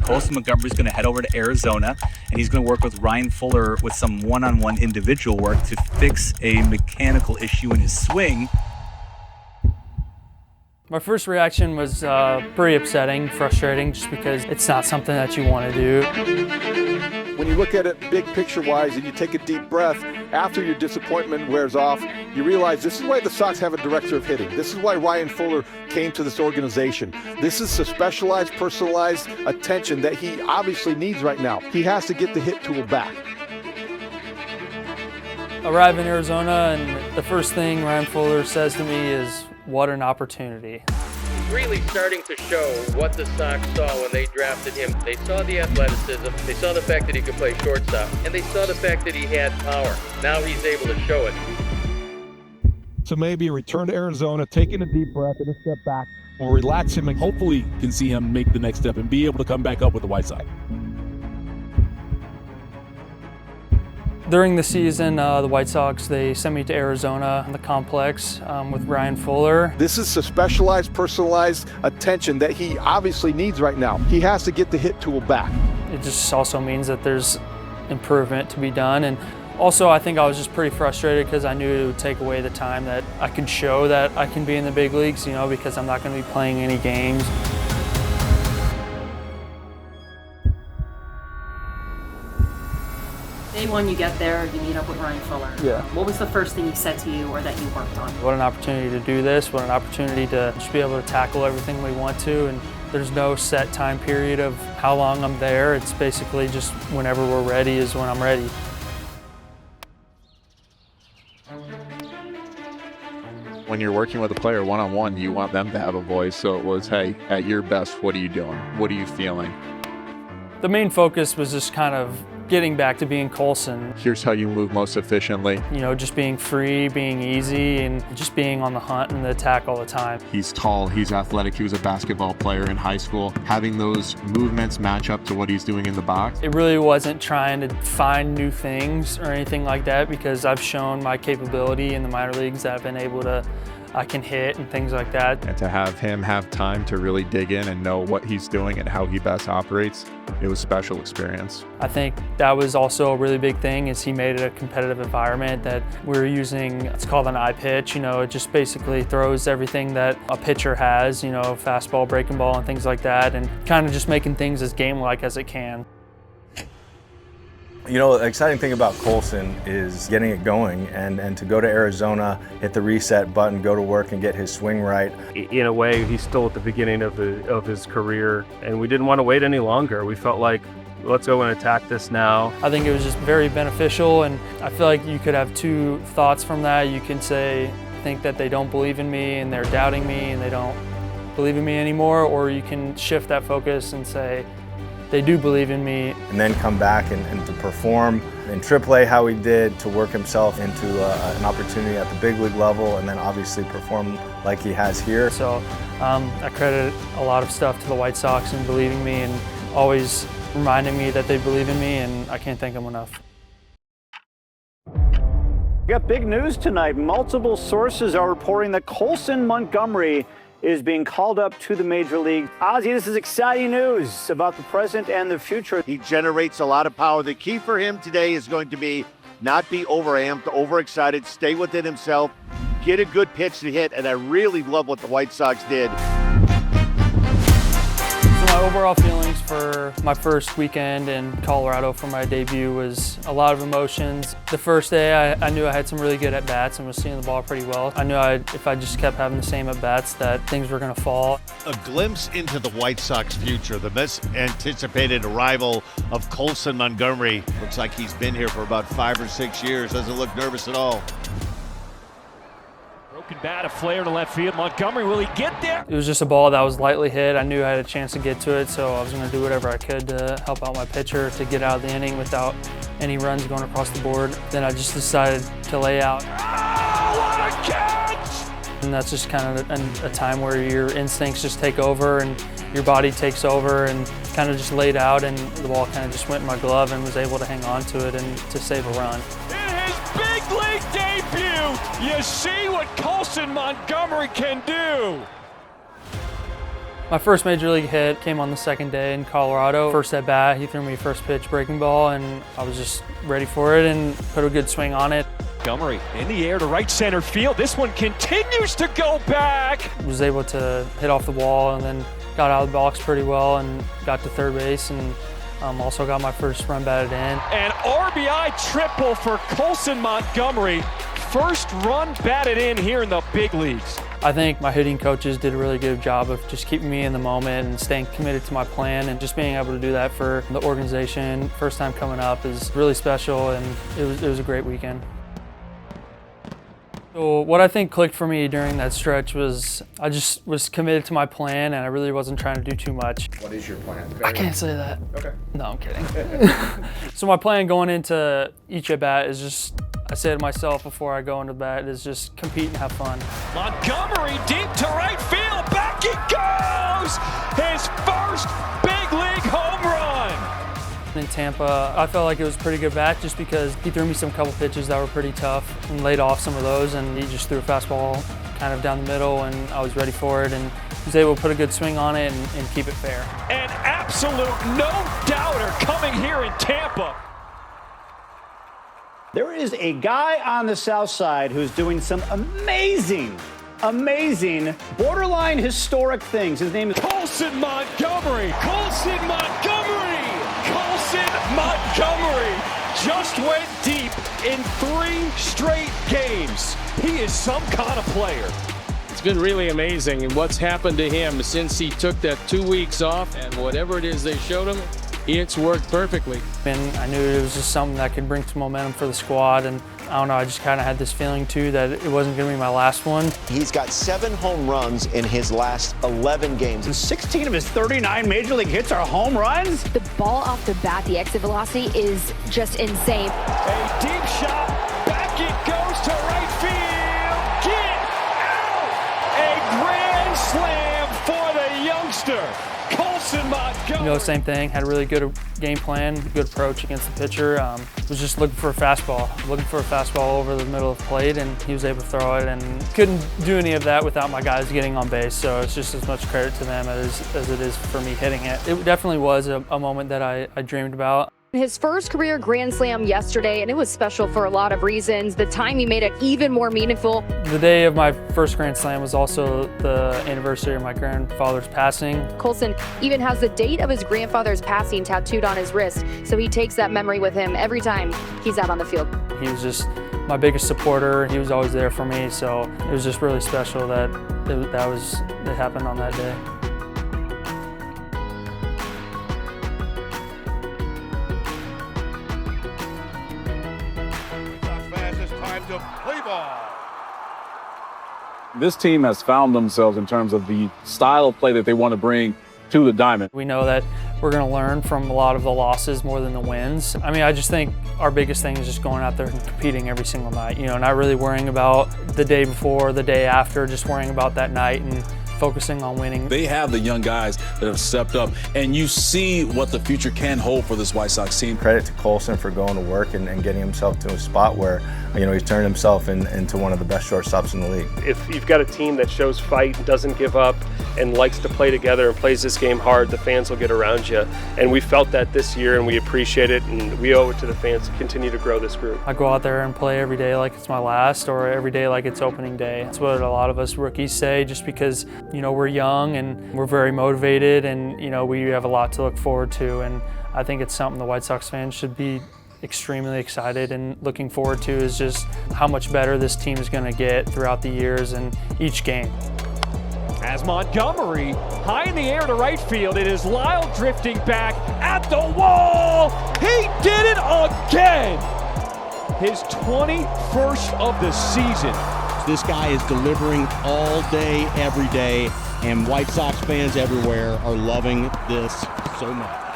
Colson Montgomery is going to head over to Arizona, and he's going to work with Ryan Fuller with some one-on-one individual work to fix a mechanical issue in his swing. My first reaction was pretty upsetting, frustrating, just because it's not something that you want to do. When you look at it big picture-wise and you take a deep breath, after your disappointment wears off, you realize this is why the Sox have a director of hitting. This is why Ryan Fuller came to this organization. This is the specialized, personalized attention that he obviously needs right now. He has to get the hit tool back. Arrive in Arizona, and the first thing Ryan Fuller says to me is, "What an opportunity." Really starting to show what the Sox saw when they drafted him. They saw the athleticism, they saw the fact that he could play shortstop, and they saw the fact that he had power. Now he's able to show it. So maybe a return to Arizona, taking a deep breath and a step back, will relax him and hopefully can see him make the next step and be able to come back up with the White Sox. During the season, the White Sox, they sent me to Arizona in the complex with Ryan Fuller. This is the specialized, personalized attention that he obviously needs right now. He has to get the hit tool back. It just also means that there's improvement to be done. And also, I think I was just pretty frustrated because I knew it would take away the time that I could show that I can be in the big leagues, you know, because I'm not going to be playing any games. Day one you get there, you meet up with Ryan Fuller. Yeah. What was the first thing he said to you or that you worked on? What an opportunity to do this, what an opportunity to just be able to tackle everything we want to, and there's no set time period of how long I'm there. It's basically just whenever we're ready is when I'm ready. When you're working with a player one-on-one, you want them to have a voice, so it was, hey, at your best, what are you doing? What are you feeling? The main focus was just kind of getting back to being Colson. Here's how you move most efficiently. You know, just being free, being easy, and just being on the hunt and the attack all the time. He's tall, he's athletic, he was a basketball player in high school. Having those movements match up to what he's doing in the box. It really wasn't trying to find new things or anything like that, because I've shown my capability in the minor leagues that I've been able to, I can hit and things like that. And to have him have time to really dig in and know what he's doing and how he best operates, it was a special experience. I think that was also a really big thing, is he made it a competitive environment that we're using. It's called an I pitch. You know, it just basically throws everything that a pitcher has, you know, fastball, breaking ball, and things like that, and kind of just making things as game-like as it can. You know, the exciting thing about Colson is getting it going and to go to Arizona, hit the reset button, go to work and get his swing right. In a way, he's still at the beginning of his career, and we didn't want to wait any longer. We felt like, let's go and attack this now. I think it was just very beneficial, and I feel like you could have two thoughts from that. You can think that they don't believe in me and they're doubting me and they don't believe in me anymore, or you can shift that focus and say, they do believe in me. And then come back and to perform in AAA how he did, to work himself into an opportunity at the big league level, and then obviously perform like he has here. So I credit a lot of stuff to the White Sox and believing me and always reminding me that they believe in me, and I can't thank them enough. We got big news tonight. Multiple sources are reporting that Colson Montgomery is being called up to the major league. Ozzie, this is exciting news about the present and the future. He generates a lot of power. The key for him today is going to be not be overamped, overexcited, stay within himself, get a good pitch to hit, and I really love what the White Sox did. So my overall feelings for my first weekend in Colorado for my debut was a lot of emotions. The first day I knew I had some really good at-bats and was seeing the ball pretty well. I knew if I just kept having the same at-bats that things were going to fall. A glimpse into the White Sox future, the best-anticipated arrival of Colson Montgomery. Looks like he's been here for about 5 or 6 years. Doesn't look nervous at all. Bat, a flare to left field. Montgomery, will he get there? It was just a ball that was lightly hit. I knew I had a chance to get to it, so I was going to do whatever I could to help out my pitcher to get out of the inning without any runs going across the board. Then I just decided to lay out. Oh, what a catch! And that's just kind of a time where your instincts just take over and your body takes over, and kind of just laid out, and the ball kind of just went in my glove and was able to hang on to it and to save a run. In his big league debut, you see what Colson Montgomery can do. My first major league hit came on the second day in Colorado. First at bat, he threw me first pitch breaking ball, and I was just ready for it and put a good swing on it. Montgomery in the air to right center field. This one continues to go back. Was able to hit off the wall and then got out of the box pretty well and got to third base, and also got my first run batted in. An RBI triple for Colson Montgomery. First run batted in here in the big leagues. I think my hitting coaches did a really good job of just keeping me in the moment and staying committed to my plan, and just being able to do that for the organization. First time coming up is really special, and it was a great weekend. So what I think clicked for me during that stretch was I just was committed to my plan, and I really wasn't trying to do too much. What is your plan? I can't say that. Okay. No, I'm kidding. So my plan going into each at bat is just, I say to myself before I go into bat, is just compete and have fun. Montgomery deep to right field. Back he goes! His first big league home run! In Tampa, I felt like it was a pretty good bat just because he threw me some couple pitches that were pretty tough and laid off some of those, and he just threw a fastball kind of down the middle, and I was ready for it, and he was able to put a good swing on it and keep it fair. An absolute no-doubter coming here in Tampa. There is a guy on the South Side who's doing some amazing, borderline historic things. His name is Colson Montgomery. Colson Montgomery. Colson Montgomery just went deep in 3 straight games. He is some kind of player. It's been really amazing, and what's happened to him since he took that 2 weeks off, and whatever it is they showed him, it's worked perfectly. And I knew it was just something that could bring some momentum for the squad, and I don't know, I just kind of had this feeling too that it wasn't going to be my last one. He's got 7 home runs in his last 11 games. And 16 of his 39 major league hits are home runs. The ball off the bat, the exit velocity is just insane. A deep shot, back it goes to right field. Get out! A grand slam for the youngster. Colson Montgomery. You know, same thing, had a really good game plan, good approach against the pitcher. Was just looking for a fastball over the middle of the plate, and he was able to throw it, and couldn't do any of that without my guys getting on base, so it's just as much credit to them as it is for me hitting it. It definitely was a moment that I dreamed about. His first career grand slam yesterday, and it was special for a lot of reasons. The timing made it even more meaningful. The day of my first grand slam was also the anniversary of my grandfather's passing. Colson even has the date of his grandfather's passing tattooed on his wrist, so he takes that memory with him every time he's out on the field. He was just my biggest supporter. He was always there for me, so it was just really special that it happened on that day. To play ball. This team has found themselves in terms of the style of play that they want to bring to the diamond. We know that we're going to learn from a lot of the losses more than the wins. I mean, I just think our biggest thing is just going out there and competing every single night. You know, not really worrying about the day before, the day after, just worrying about that night and focusing on winning. They have the young guys that have stepped up, and you see what the future can hold for this White Sox team. Credit to Colson for going to work and getting himself to a spot where, you know, he's turned himself into one of the best shortstops in the league. If you've got a team that shows fight and doesn't give up and likes to play together and plays this game hard, the fans will get around you. And we felt that this year, and we appreciate it, and we owe it to the fans to continue to grow this group. I go out there and play every day like it's my last, or every day like it's opening day. That's what a lot of us rookies say, just because, you know, we're young and we're very motivated, and, you know, we have a lot to look forward to. And I think it's something the White Sox fans should be extremely excited and looking forward to, is just how much better this team is going to get throughout the years and each game. As Montgomery, high in the air to right field, it is Lyle drifting back at the wall. He did it again. His 21st of the season. This guy is delivering all day, every day, and White Sox fans everywhere are loving this so much.